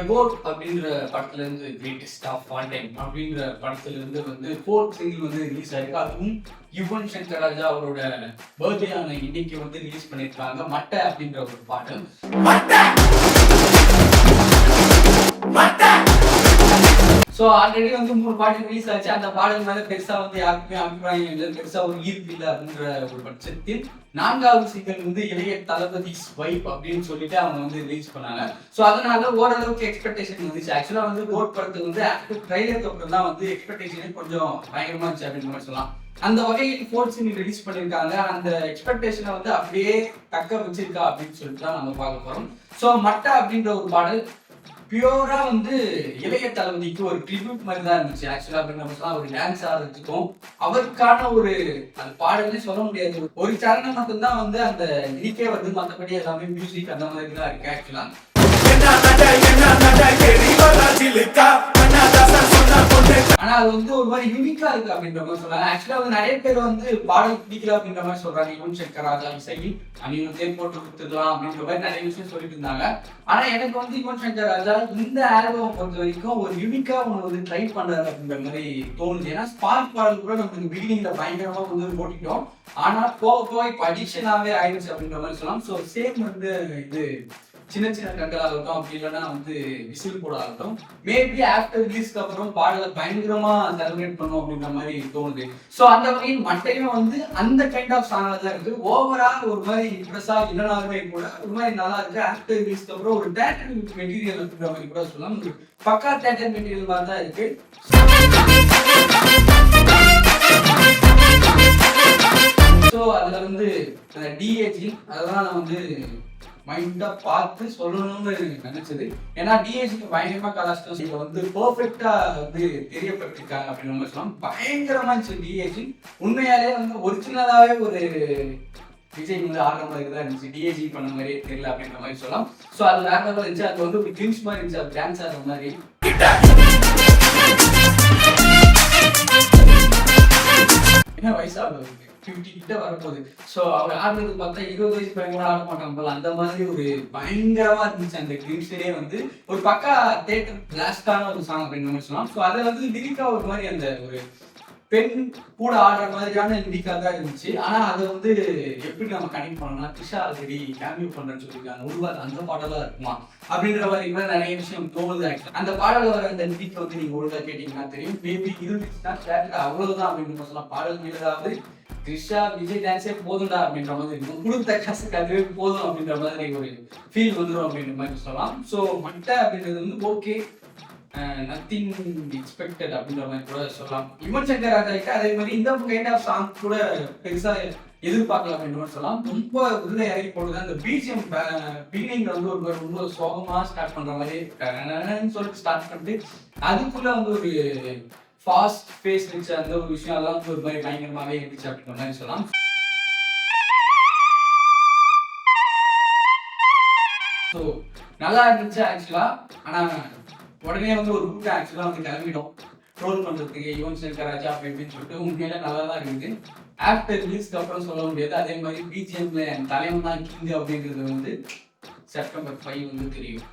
Code அப்படின்ற படத்துல இருந்து கிரேட்டஸ்ட் ஆஃப் ஆல் டைம் அப்படின்ற படத்துல இருந்து வந்து ஃபோர்த் சிங்கிள் வந்து ரிலீஸ் ஆயிருக்கு. அதுவும் யுவன் சங்கர் ராஜா அவரோட பர்த்டே ஆன இன்னைக்கு வந்து ரிலீஸ் பண்ணியிருக்காங்க. மட்டை அப்படின்ற ஒரு பாடல். ஸோ ஆல்ரெடி வந்து 3 பாட்டு ரிலீஸ் ஆச்சு. அந்த பாடல் மேலே பெருசா வந்து யாருக்குமே அபிப்பிராயம் இல்லை, பெருசா ஒரு ஈர்ப்பு இல்லை அப்படின்ற ஒரு பட்சத்தில் 4வது சிங்கிள் வந்து இளைய தளபதி வைப் அப்படின்னு சொல்லிட்டு அவங்க வந்து ரிலீஸ் பண்ணாங்க. ஸோ அதனால ஓரளவுக்கு எக்ஸ்பெக்டேஷன் வந்துச்சு. ஆக்சுவலா வந்து கோட் படத்துக்கு வந்து ஆக்டிவ் ட்ரைலருக்கு அப்புறம் தான் வந்து எக்ஸ்பெக்டேஷனே கொஞ்சம் பயங்கரமா இருந்துச்சு அப்படின்னு மாதிரி சொல்லலாம். அந்த வகையில் ஃபோர்த் சிங்கிள் ரிலீஸ் பண்ணியிருக்காங்க. அந்த எக்ஸ்பெக்டேஷனை வந்து அப்படியே தக்க வச்சிருக்கா அப்படின்னு சொல்லிட்டு தான் நம்ம பார்க்க போறோம். ஸோ மட்டை அப்படின்ற ஒரு பாடல் பியூரா வந்து இளைய தளபதிக்கு ஒரு ட்ரிபியூட் மாதிரி தான் இருந்துச்சு. ஆக்சுவலா அப்படின்னு ஒரு டான்ஸ் ஆடுறதுக்கும் அவருக்கான ஒரு அந்த பாடல்னே சொல்ல முடியாது. ஒரு சரணம் மட்டும்தான் வந்து அந்த லிரிக்கே வந்து, மற்றபடி எல்லாமே மியூசிக் அந்த மாதிரி தான் இருக்கு. ஆக்சுவலா ஆனா அது வந்து ஒரு மாதிரி யூனிக்கா இருக்கு அப்படின்ற மாதிரி சொல்றாங்க. ஆக்சுவலா வந்து நிறைய பேர் வந்து பாடல் பிடிக்கல அப்படின்ற மாதிரி சொல்றாங்க. யுவன் சங்கர் ராஜா இசையில் அணியும் தேர் போட்டு கொடுத்துக்கலாம் அப்படின்ற மாதிரி நிறைய விஷயம் சொல்லிட்டு இருந்தாங்க. ஆனா எனக்கு வந்து யுவன் சங்கர் ராஜா இந்த ஆல்பம் பொறுத்த வரைக்கும் ஒரு யூனிக்கா ஒன்று வந்து ட்ரை பண்றாரு அப்படின்ற மாதிரி தோணுது. ஏன்னா ஸ்பார்க் பாடல் கூட நம்ம பிகினிங்ல பயங்கரமா வந்து போட்டிட்டோம். ஆனா போக இப்போ அடிக்ஷனாவே ஆயிடுச்சு அப்படின்ற மாதிரி சொல்லலாம். ஸோ சேம் வந்து இது சின்ன சின்ன கண்கள் ஆகட்டும், அப்படி இல்லைன்னா வந்து விசில் போட ஆகட்டும், மேபி ஆஃப்டர் ரிலீஸ்க்கு அப்புறம் பாடலை பயங்கரமா செலிப்ரேட் பண்ணும் அப்படின்ற மாதிரி தோணுது. ஸோ அந்த வகையில் மட்டையும் வந்து அந்த கைண்ட் ஆஃப் சாங்ல தான் இருக்கு. ஓவரால் ஒரு மாதிரி இம்ப்ரெஸ்ஸா இல்லைனாலுமே கூட ஒரு மாதிரி நல்லா இருக்கு. ஆஃப்டர் ரிலீஸ்க்கு அப்புறம் ஒரு தேட்டர் மெட்டீரியல் அப்படின்ற மாதிரி கூட சொல்லலாம். பக்கா தேட்டர் மெட்டீரியல் மாதிரி தான் இருக்கு. ஸோ அதுல வந்து டிஏஜி அதெல்லாம் நான் வந்து மைண்டா பார்த்து சொல்லணும்னு நினைச்சது. ஏன்னா டிஏஜிக்கு பயங்கரமா கலாச்சாரம் இங்க வந்து பெர்ஃபெக்டா வந்து தெரியப்பட்டிருக்காங்க அப்படின்னு நம்ம சொல்லலாம். பயங்கரமா இருந்துச்சு டிஏஜி. உண்மையாலே வந்து ஒரிஜினலாவே ஒரு விஜய் வந்து ஆடுற மாதிரி தான் இருந்துச்சு. டிஏஜி பண்ண மாதிரியே தெரியல அப்படின்ற மாதிரி சொல்லலாம். ஸோ அது வேற லெவல் இருந்துச்சு. அது வந்து ஒரு கிளிம்ஸ் மாதிரி இருந்துச்சு. அது டான்ஸ் ஆடுற மாதிரி. என்ன வயசாக 50 கிட்ட வரப்போகுது. ஸோ அவர் ஆடுறது பார்த்தா 20 வயசு பையன் கூட ஆட மாட்டாங்க போல. அந்த மாதிரி ஒரு பயங்கரமா இருந்துச்சு அந்த கிளிம்ஸ்லேயே வந்து ஒரு பக்கா தேட்டர் பிளாஸ்டான ஒரு சாங் அப்படின்னு நம்ம சொல்லலாம். ஸோ அதை வந்து லிரிக்கா ஒரு மாதிரி அந்த ஒரு பெண் கூட ஆடுற மாதிரியான லிரிக்கா தான் இருந்துச்சு. ஆனா அதை வந்து எப்படி நம்ம கனெக்ட் பண்ணோம்னா த்ரிஷா ஆல்ரெடி கேமியூ பண்றேன்னு சொல்லியிருக்காங்க. உருவாது அந்த பாடலா இருக்குமா அப்படின்ற மாதிரி நிறைய விஷயம் தோணுது. அந்த பாடல வர அந்த லிரிக்கை வந்து நீங்க ஒழுங்கா கேட்டீங்கன்னா தெரியும். மேபி இருந்துச்சுன்னா தேட்டர் அவ்வளவுதான் அப்படின்னு சொல்லலாம். பாடல் மீதாவது த்ரிஷா விஜய் டான்ஸே போதும்டா அப்படின்ற மாதிரி இருக்கும். கொடுத்த காசுக்கு அதுவே போதும் அப்படின்ற மாதிரி ஒரு ஃபீல் வந்துடும் அப்படின்ற மாதிரி சொல்லலாம். ஸோ மட்டை அப்படின்றது வந்து ஓகே, நத்திங் எக்ஸ்பெக்டட் அப்படின்ற மாதிரி கூட சொல்லலாம். யுவன் சங்கர் ராஜாக்கு அதே மாதிரி இந்த கைண்ட் ஆஃப் சாங் கூட பெருசா எதிர்பார்க்கலாம் அப்படின்ற மாதிரி சொல்லலாம். ரொம்ப உள்ள இறங்கி போடுது. அந்த பிஜிஎம் பிகினிங்ல வந்து ஒரு ரொம்ப சோகமா ஸ்டார்ட் பண்ற மாதிரி சொல்லிட்டு ஸ்டார்ட் பண்ணிட்டு அதுக்குள்ள வந்து ஒரு ஃபாஸ்ட் பேஸ் இருந்துச்சு. அந்த ஒரு விஷயம் எல்லாம் வந்து ஒரு மாதிரி பயங்கரமாவே இருந்துச்சு அப்படின்ற மாதிரி சொல்லலாம். ஸோ நல்லா இருந்துச்சு ஆக்சுவலா. ஆனா உடனே வந்து ஒரு கூட்டம் ஆக்சுவலா வந்து கிளம்பிடும் ட்ரோல் பண்றதுக்கு யுவன் சங்கர் ராஜா அப்படின்னு சொல்லிட்டு. உண்மையில நல்லா தான் இருக்குது. ஆஃப்டர் ரிலீஸ்க்கு அப்புறம் சொல்ல முடியாது. அதே மாதிரி பிஜிஎம்ல தலைவன் தான் கிங் அப்படின்றது வந்து செப்டம்பர் 5 வந்து தெரியும்.